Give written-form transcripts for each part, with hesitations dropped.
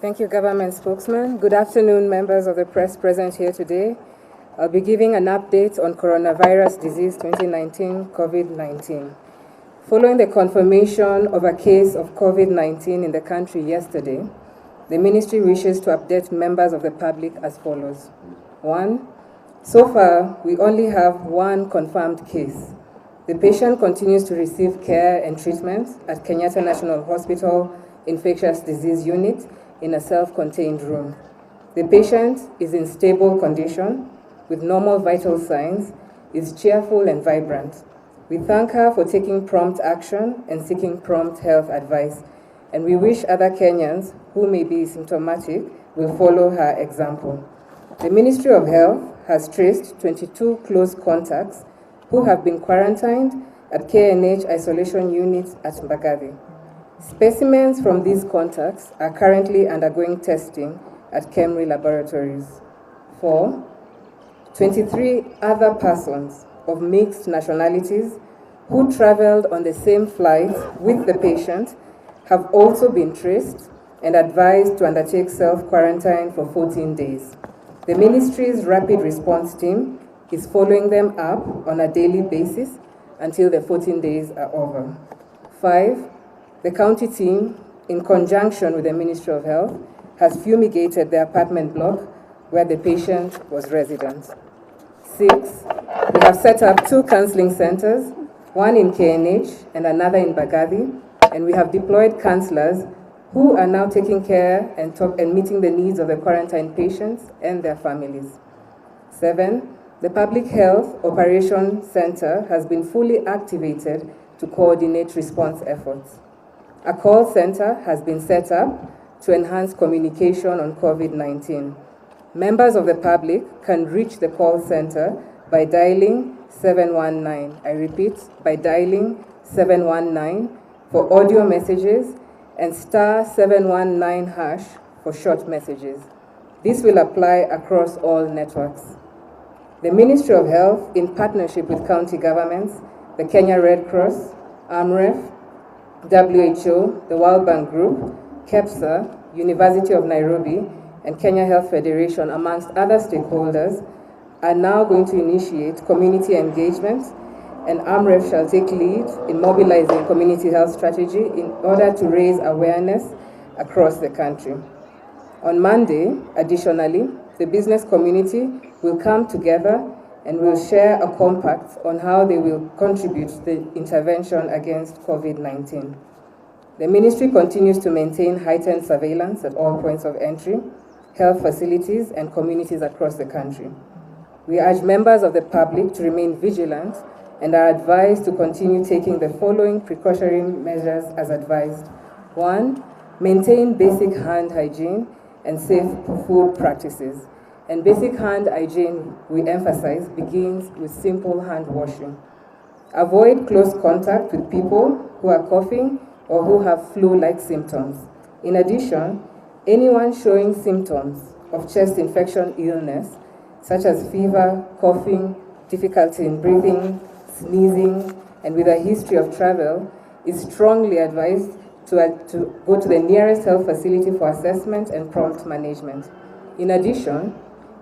Thank you, Government Spokesman. Good afternoon, members of the press present here today. I'll be giving an update on coronavirus disease 2019, COVID-19. Following the confirmation of a case of COVID-19 in the country yesterday, the Ministry wishes to update members of the public as follows. 1. So far, we only have one confirmed case. The patient continues to receive care and treatment at Kenyatta National Hospital Infectious Disease Unit in a self-contained room. The patient is in stable condition with normal vital signs, is cheerful and vibrant. We thank her for taking prompt action and seeking prompt health advice, and we wish other Kenyans who may be symptomatic will follow her example. The Ministry of Health has traced 22 close contacts who have been quarantined at KNH isolation units at Mbagathi. Specimens from these contacts are currently undergoing testing at KEMRI laboratories. 4. 23 other persons of mixed nationalities who traveled on the same flight with the patient have also been traced and advised to undertake self-quarantine for 14 days. The Ministry's rapid response team is following them up on a daily basis until the 14 days are over. 5. The county team, in conjunction with the Ministry of Health, has fumigated the apartment block where the patient was resident. 6. We have set up 2 counseling centers, one in KNH and another in Mbagathi, and we have deployed counselors who are now taking care and meeting the needs of the quarantined patients and their families. 7. The Public Health Operations Center has been fully activated to coordinate response efforts. A call center has been set up to enhance communication on COVID-19. Members of the public can reach the call center by dialing 719. I repeat, by dialing 719 for audio messages and star 719 hash for short messages. This will apply across all networks. The Ministry of Health, in partnership with county governments, the Kenya Red Cross, AMREF, WHO, the World Bank Group, KEPSA, University of Nairobi, and Kenya Health Federation, amongst other stakeholders, are now going to initiate community engagement, and AMREF shall take lead in mobilizing community health strategy in order to raise awareness across the country. On Monday, additionally, the business community will come together and will share a compact on how they will contribute to the intervention against COVID-19. The ministry continues to maintain heightened surveillance at all points of entry, health facilities, and communities across the country. We urge members of the public to remain vigilant and are advised to continue taking the following precautionary measures as advised. 1. Maintain basic hand hygiene and safe food practices. And basic hand hygiene, we emphasize, begins with simple hand washing. Avoid close contact with people who are coughing or who have flu-like symptoms. In addition, anyone showing symptoms of chest infection illness, such as fever, coughing, difficulty in breathing, sneezing, and with a history of travel, is strongly advised to go to the nearest health facility for assessment and prompt management. In addition,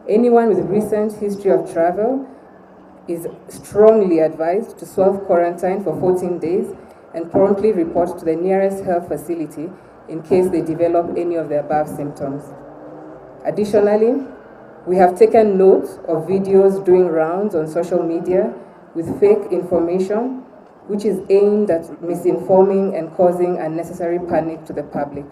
anyone with recent history of travel is strongly advised to self-quarantine for 14 days and promptly report to the nearest health facility in case they develop any of the above symptoms. Additionally, we have taken note of videos doing rounds on social media with fake information, which is aimed at misinforming and causing unnecessary panic to the public.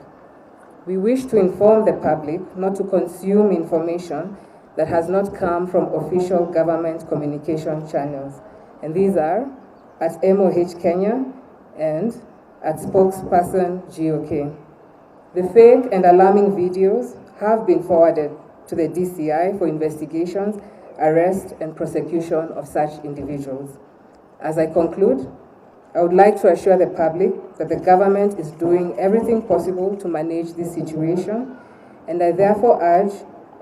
We wish to inform the public not to consume information that has not come from official government communication channels. And these are at MOH Kenya and at Spokesperson GOK. The fake and alarming videos have been forwarded to the DCI for investigations, arrest, and prosecution of such individuals. As I conclude, I would like to assure the public that the government is doing everything possible to manage this situation, and I therefore urge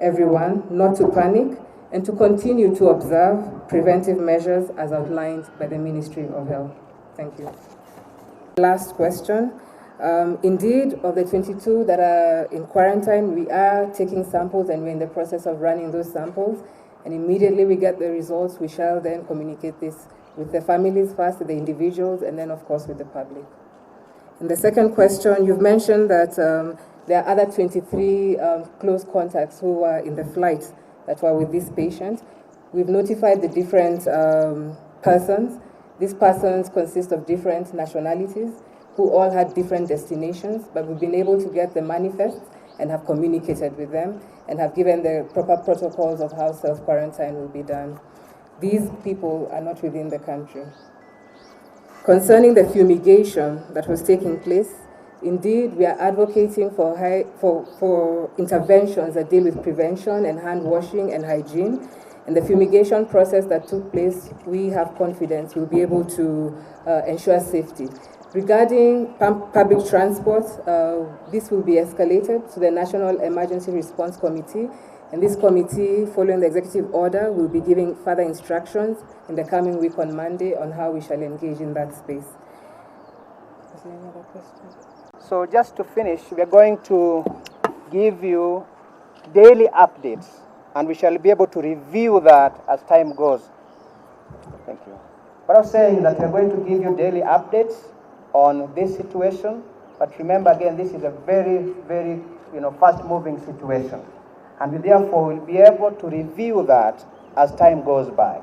everyone not to panic and to continue to observe preventive measures as outlined by the Ministry of Health. Thank you. Last question. Indeed, of the 22 that are in quarantine, we are taking samples and we're in the process of running those samples. And immediately we get the results, we shall then communicate this with the families first, the individuals, and then of course with the public. And the second question, you've mentioned that there are other 23 close contacts who are in the flight that were with this patient. We've notified the different persons. These persons consist of different nationalities who all had different destinations, but we've been able to get the manifests and have communicated with them and have given the proper protocols of how self-quarantine will be done. These people are not within the country. Concerning the fumigation that was taking place, indeed, we are advocating for interventions that deal with prevention and hand washing and hygiene. And the fumigation process that took place, we have confidence we'll be able to ensure safety. Regarding public transport, this will be escalated to the National Emergency Response Committee. And this committee, following the executive order, will be giving further instructions in the coming week on Monday on how we shall engage in that space. Is there any other question? So just to finish, we are going to give you daily updates, and we shall be able to review that as time goes. Thank you. What I was saying that we are going to give you daily updates on this situation, but remember again, this is a very, very fast-moving situation. And we therefore will be able to review that as time goes by.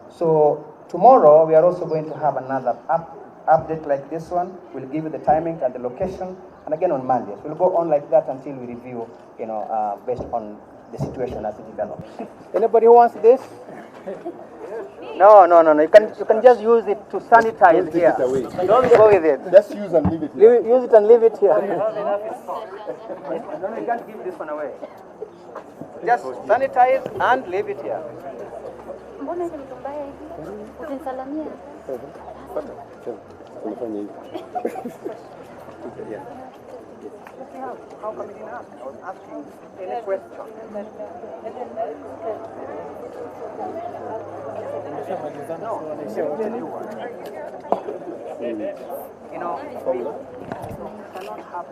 So tomorrow we are also going to have another update like this one. We'll give you the timing and the location, and again on Mondays. We'll go on like that until we review, based on the situation as it develops. Anybody who wants this? No. You can just use it to sanitize here. Don't go with it. Just use and leave it here. Use it and leave it here. No, you can't give this one away. Just sanitize and leave it here. How come you didn't ask? I was asking any question. No, we cannot have